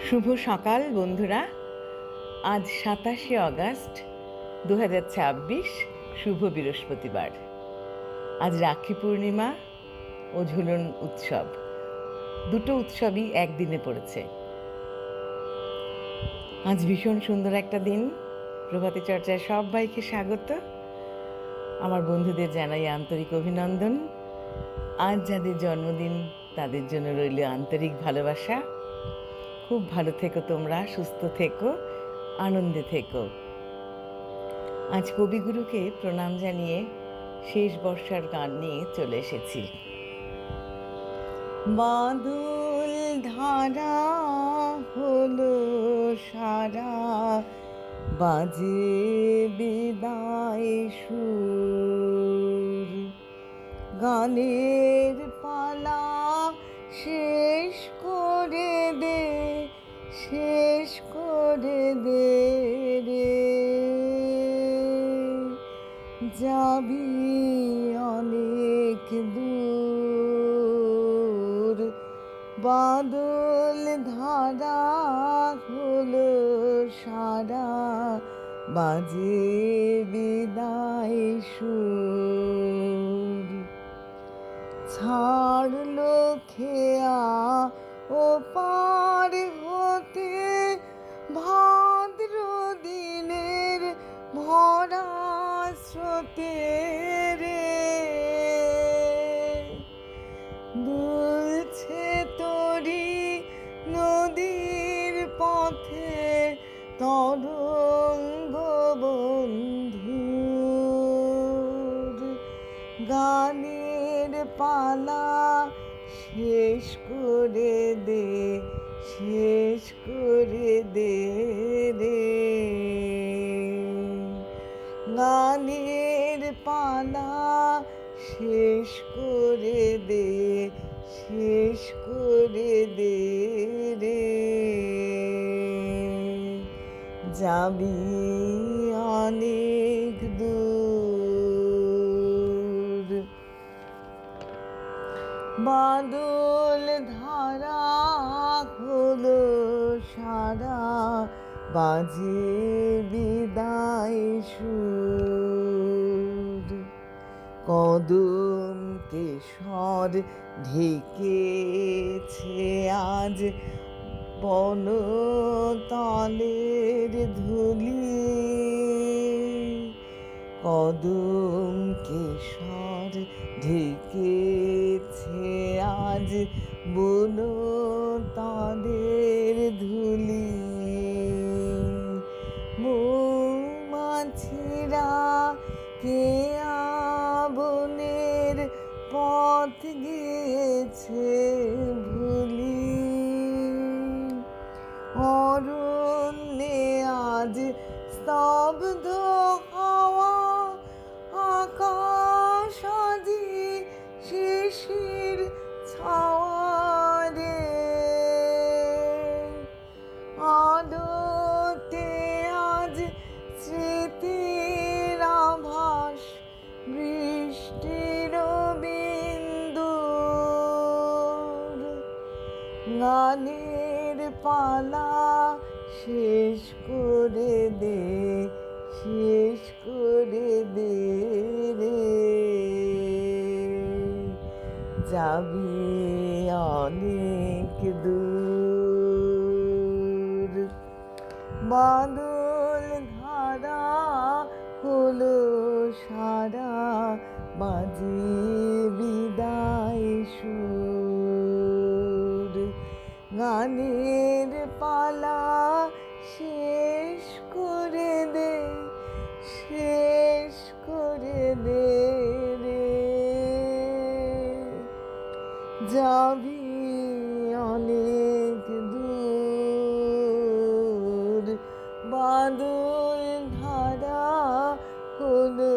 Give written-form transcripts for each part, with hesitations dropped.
শুভ সকাল বন্ধুরা। আজ 27শে অগাস্ট 2026, শুভ বৃহস্পতিবার। আজ রাখি পূর্ণিমা ও ঝুলন উৎসব, দুটো উৎসবই একদিনে পড়েছে। আজ ভীষণ সুন্দর একটা দিন। প্রভাতী চর্চায় সবাইকে স্বাগত। আমার বন্ধুদের জানাই আন্তরিক অভিনন্দন। আজ যাদের জন্মদিন তাদের জন্য রইল আন্তরিক ভালোবাসা। খুব ভালো থেকো তোমরা, সুস্থ থেকো, আনন্দে থেকো। আজ কবিগুরুকে প্রণাম জানিয়ে শেষ বর্ষার গান নিয়ে চলে এসেছি। বাদল ধারা হলো সারা, বাজে বিদায় সুর, গানের পালা শেষ করে দে, শেষ করে দে রে, যাবি অনেক দূর। বাদল ধারা হলো সারা, বাজে বিদায় সুর, ছাড়লো খেয়া ও পার হতে ভাদ্র দিনের ভরা স্রোতে রে, দুলছে তরি নদীর পথে তরঙ্গ বন্ধুর, গানের পালা শেষ করে দে, শেষ করে দে রে, গানের পালা শেষ করে দে, শেষ করে দে রে, যাবি অনেক দূর। বাদল ধারা হলো সারা, বাজে বিদায় সুর, কদম কেশর ঢেকেছে আজ বনতলের ধুলি, কদম কেশর ঢেকেছে আজ বনতলের ধুলি, মৌমাছিরা কেয়া বনের পথ গিয়েছে ভুলি, অরণ্যে আজ স্তব্ধ হাওয়া, আকাশ আজি শিশির ছাওয়া রে, আলোতে আজ স্মৃতির আভাস, বৃষ্টির বিন্দুর, গানের পালা শেষ করে দে, শেষ করে দে রে, যাবি অনেক দূর। বাদল ধারা হলো সারা, বাজে বিদায় সুর, গানের পালা শেষ করে দে, শেষ করে দে রে, যাবি অনেক দূর। বাদল ধারা হলো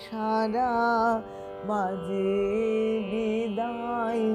সারা, বাজে বিদায়